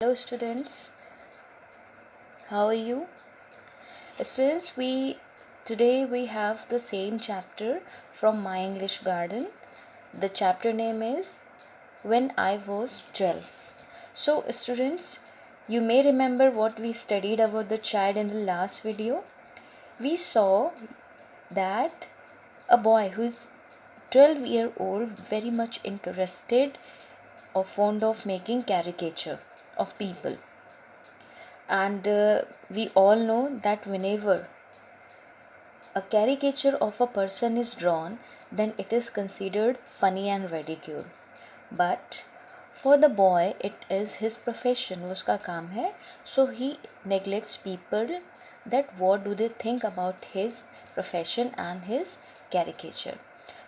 Hello students, how are you? Students, we have the same chapter from My English Garden. The chapter name is When I Was 12. So students, you may remember what we studied about the child in the last video. We saw that a boy who is 12-year-old very much interested or fond of making caricature of people. And we all know that whenever a caricature of a person is drawn, then it is considered funny and ridicule. But for the boy, it is his profession, वो उसका काम है. So he neglects people that what do they think about his profession and his caricature.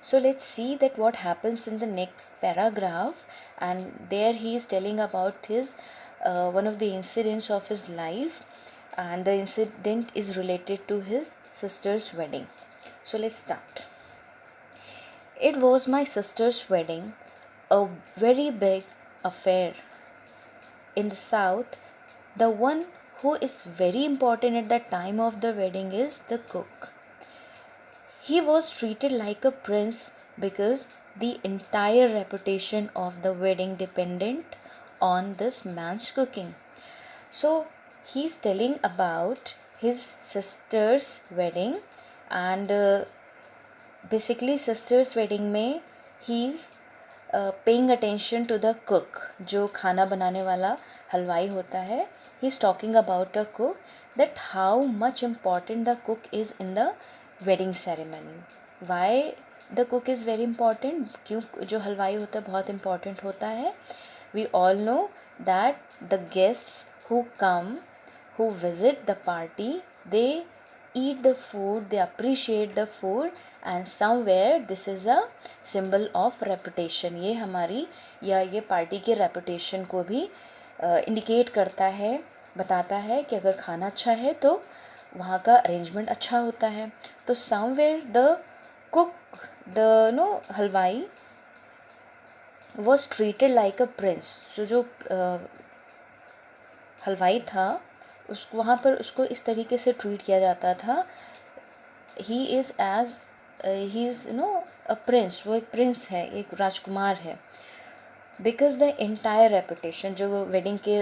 So let's see that what happens in the next paragraph, and there he is telling about his one of the incidents of his life, and the incident is related to his sister's wedding. So let's start. It was my sister's wedding, a very big affair. In the south, the one who is very important at the time of the wedding is the cook. He was treated like a prince because the entire reputation of the wedding depended on this man's cooking. So he's telling about his sister's wedding, and basically sister's wedding में he's paying attention to the cook, जो खाना बनाने वाला हलवाई होता है. He is talking about a cook, that how much important the cook is in the wedding ceremony. Why the cook is very important, क्यों जो हलवाई होता है बहुत इम्पॉर्टेंट होता है. We all know that the guests who come, who visit the party, they eat the food, they appreciate the food, and somewhere this is a symbol of reputation. ये हमारी या ये पार्टी के रेपुटेशन को भी indicate करता है, बताता है कि अगर खाना अच्छा है तो वहाँ का अरेंजमेंट अच्छा होता है. तो somewhere the cook, the हलवाई was treated like a prince. So जो हलवाई था उसको वहाँ पर उसको इस तरीके से ट्रीट किया जाता था. ही इज़ अ प्रिंस, वो एक प्रिंस है, एक राजकुमार है. बिकॉज द एंटायर रेपुटेशन, जो वेडिंग के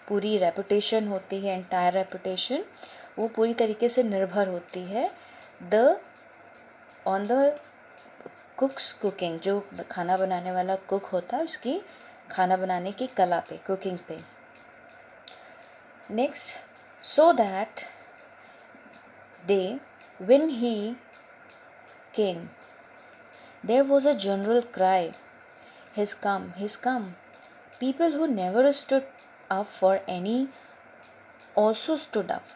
पूरी रेपुटेशन होती है, एंटायर रेपुटेशन, वो पूरी तरीके से निर्भर होती है ऑन द कुक्स कुकिंग. जो खाना बनाने वाला कुक होता है उसकी खाना बनाने की कला पे, कुकिंग पे. Next, so that day when he came, there was a general cry, he's come, he's come. People who never stood up for any also stood up.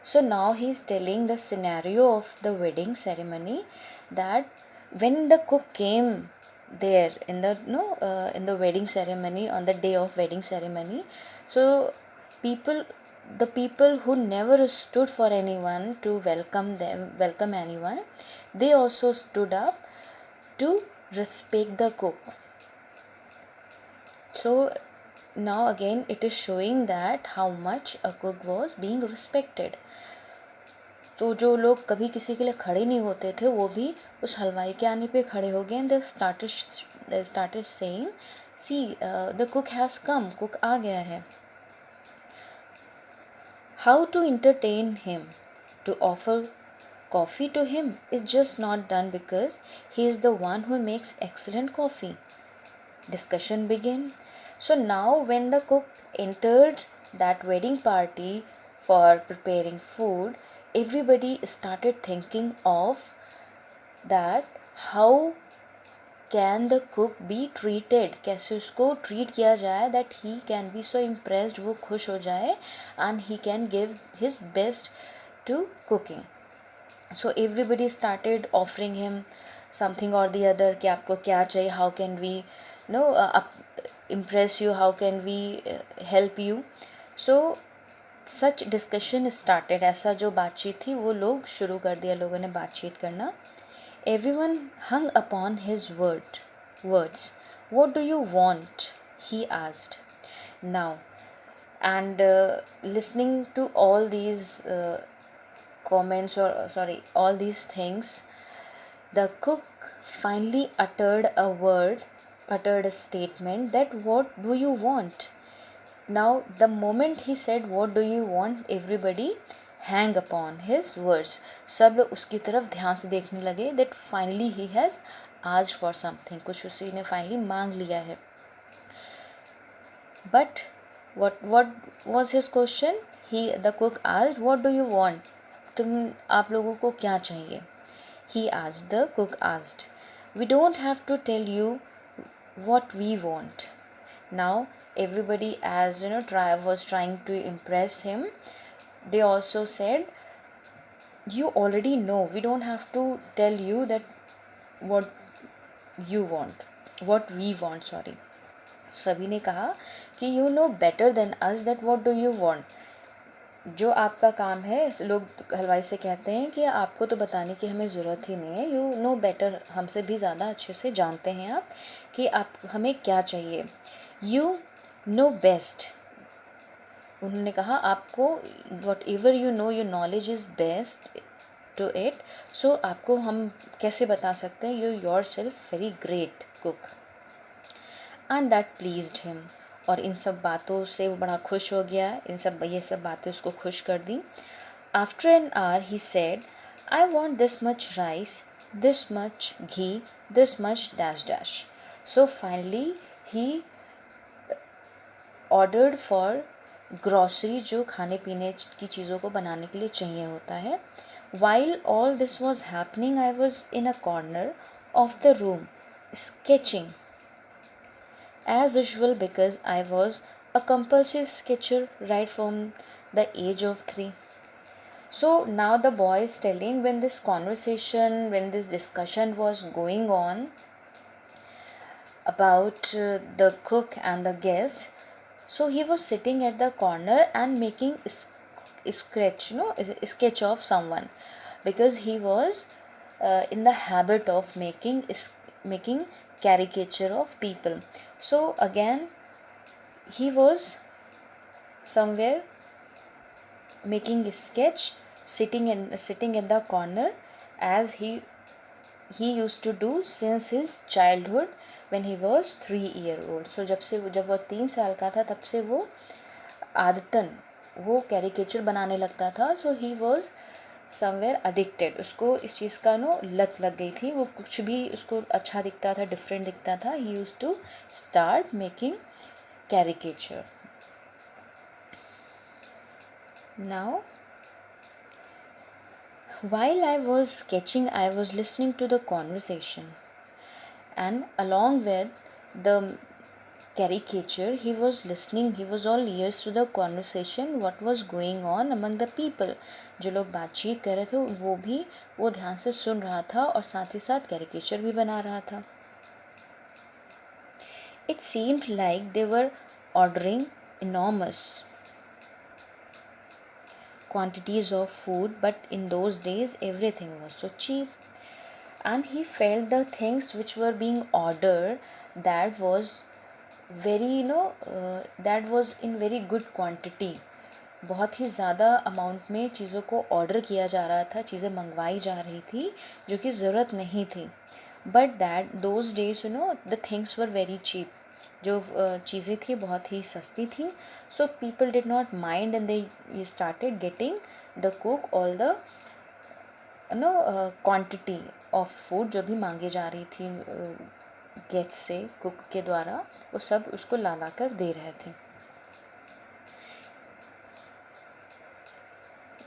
So now he's telling the scenario of the wedding ceremony, that when the cook came there in the wedding ceremony, on the day of wedding ceremony, so the people who never stood for anyone to welcome anyone, they also stood up to respect the cook. So now again it is showing that how much a cook was being respected. तो जो लोग कभी किसी के लिए खड़े नहीं होते थे वो भी उस हलवाई के आने पे खड़े हो गए. And they started saying, see, the cook has come, cook आ गया है. How to entertain him, to offer coffee to him is just not done because he is the one who makes excellent coffee. Discussion began. So now when the cook entered that wedding party for preparing food, everybody started thinking of that how can the cook be treated, कैसे उसको treat किया जाए that he can be so impressed, वो खुश हो जाए and he can give his best to cooking. So everybody started offering him something or the other कि आपको क्या चाहिए, how can we impress you, how can we help you. So such discussion started. ऐसा जो बातचीत थी वो लोग शुरू कर दिया, लोगों ने बातचीत करना. Everyone hung upon his words. What do you want? He asked. Now, And listening to all these comments, or sorry, all these things, the cook finally uttered a statement that, "What do you want?" Now, the moment he said, "What do you want?" everybody hang upon his words. सब लोग उसकी तरफ ध्यान से देखने लगे, that finally he has asked for something. कुछ उसी ने finally मांग लिया है. But what was his question? The cook asked, "What do you want?" आप लोगों को क्या चाहिए? The cook asked, "We don't have to tell you what we want." Now everybody, as was trying to impress him, they also said, "You already know. We don't have to tell you that what you want, what we want." Sorry. सभी ने कहा कि "You know better than us that what do you want." जो आपका काम है, लोग हलवाई से कहते हैं कि आपको तो बताने की हमें ज़रूरत ही नहीं है, यू नो बेटर, हमसे भी ज़्यादा अच्छे से जानते हैं आप कि आप हमें क्या चाहिए. You know best. उन्होंने कहा आपको whatever you know, your knowledge is best to it, so आपको हम कैसे बता सकते हैं. You yourself very great cook. And that pleased him. और इन सब बातों से वो बड़ा खुश हो गया. ये सब बातें उसको खुश कर दी. After an hour he said, "I want this much rice, this much ghee, this much dash dash." So finally he ordered for grocery, जो खाने पीने की चीज़ों को बनाने के लिए चाहिए होता है. While all this was happening, I was in a corner of the room sketching as usual, because I was a compulsive sketcher right from the age of 3. So now the boy is telling, when this discussion was going on about the cook and the guest, so he was sitting at the corner and making a sketch of someone, because he was in the habit of making caricature of people. So again he was somewhere making a sketch, sitting at the corner, as he used to do since his childhood when he was 3 year old. So जब वो 3 साल का था, तब से वो आदतन वो कैरिकेचर बनाने लगता था. सो ही वॉज समवेयर अडिक्टेड. उसको इस चीज़ का लत लग गई थी. वो कुछ भी उसको अच्छा दिखता था, डिफरेंट दिखता था, he use to start making caricature. Now, while I was sketching, I was listening to the conversation, and along with the caricature, he was listening, he was all ears to the conversation, what was going on among the people. जो लोग बातचीत कर रहे थे वो ध्यान से सुन रहा था, और साथ ही साथ caricature भी बना रहा था. It seemed like they were ordering enormous quantities of food, but in those days everything was so cheap, and he felt the things which were being ordered, that was very that was in very good quantity. बहुत ही ज़्यादा amount में चीज़ों को order किया जा रहा था, चीज़ें मंगवाई जा रही थी जो कि ज़रूरत नहीं थी. But that those days the things were very cheap. जो चीज़ें थी बहुत ही सस्ती थी. So people did not mind, and they started getting the cook all the quantity of food जो भी मांगी जा रही थी गेस्ट से, कुक के द्वारा, वो सब उसको ला कर दे रहे थे.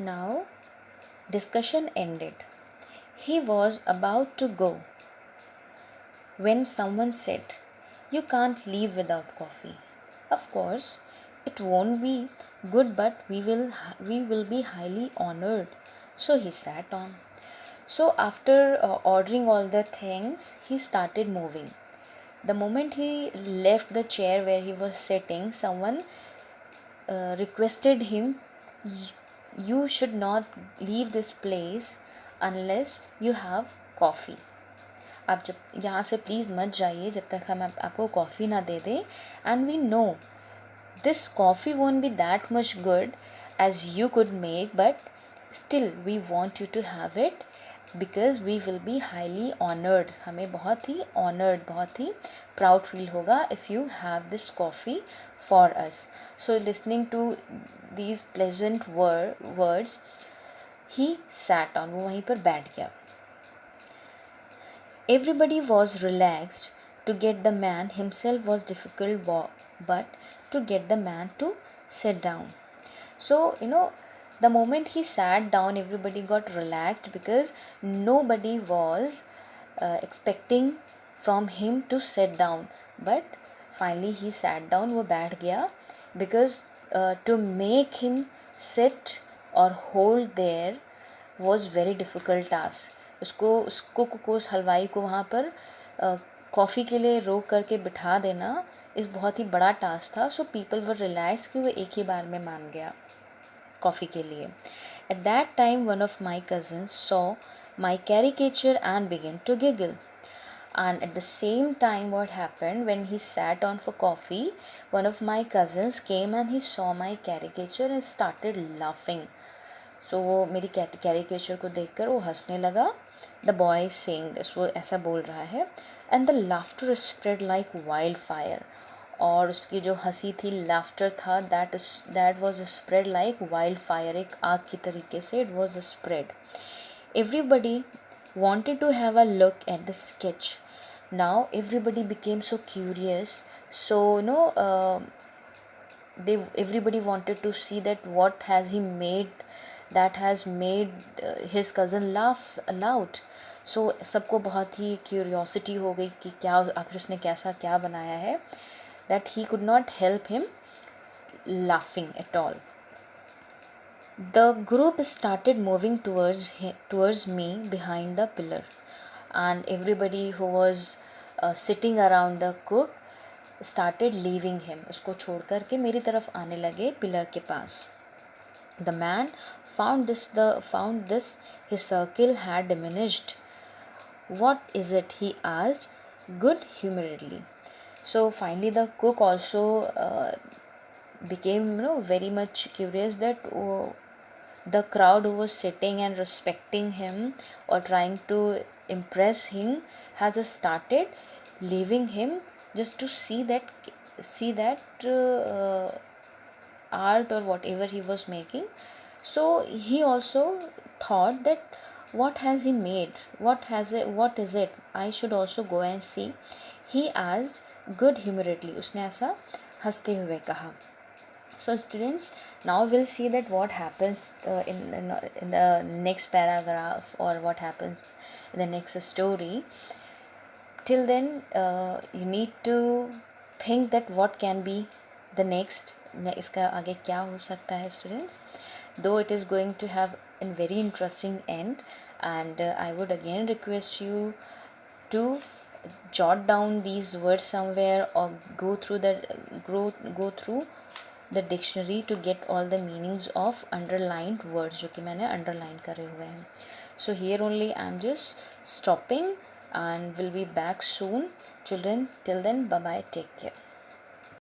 Now, discussion ended. He was about to go when someone said, "You can't leave without coffee." Of course, it won't be good, but we will be highly honored. So he sat on. So after ordering all the things, he started moving. The moment he left the chair where he was sitting, someone requested him, "You should not leave this place unless you have coffee." आप जब यहाँ से please मत जाइए जब तक हम आपको कॉफ़ी ना दे दें. And we know this coffee won't be that much good as you could make, but still we want you to have it because we will be highly honored. हमें बहुत ही honored, बहुत ही proud feel होगा if you have this coffee for us. So listening to these pleasant words, he sat down. वो वहीं पर बैठ गया. Everybody was relaxed. To get the man himself was difficult, but to get the man to sit down. So, the moment he sat down, everybody got relaxed because nobody was expecting from him to sit down. But finally, he sat down, वो बैठ गया, because to make him sit or hold there was very difficult task. उसको उस हलवाई को वहाँ पर coffee के लिए रोक करके बिठा देना एक बहुत ही बड़ा टास्क था. सो पीपल वर रियलाइज कि वो एक ही बार में मान गया कॉफ़ी के लिए. At that time one of my cousins saw my caricature and begin to giggle. And at the same time, what happened when he sat on for coffee, one of my cousins came and he saw my caricature and started laughing. So वो मेरी caricature को देखकर वो हंसने लगा. The boy is saying this, वो ऐसा बोल रहा है. And the laughter spread like wildfire. और उसकी जो हंसी थी, laughter था, that was spread like wildfire. एक आग की तरीके से it was spread. Everybody wanted to have a look at the sketch. Now everybody became so curious. So everybody wanted to see that what has he made that has made his cousin laugh aloud. So सबको बहुत ही curiosity हो गई कि क्या आखिर उसने कैसा क्या बनाया है, that he could not help him laughing at all. The group started moving towards me behind the pillar, and everybody who was sitting around the cook started leaving him. उसको छोड़ कर के मेरी तरफ आने लगे पिलर के पास. The man found this his circle had diminished. What is it? He asked good humoredly. So finally the cook also became very much curious that the crowd who was sitting and respecting him or trying to impress him has started leaving him just to see that art or whatever he was making. So he also thought that what has he made, what is it, I should also go and see. He asked good humoredly. उसने ऐसा हंसते हुए कहा. So students, now we'll see that what happens in the next paragraph or what happens in the next story. Till then you need to think that what can be the next, इसका आगे क्या हो सकता है students. Though it is going to have a very interesting end, and I would again request you to jot down these words somewhere or go through the dictionary to get all the meanings of underlined words जो कि मैंने underline करे हुए हैं. So here only I am just stopping and will be back soon. Children, till then, bye bye, take care.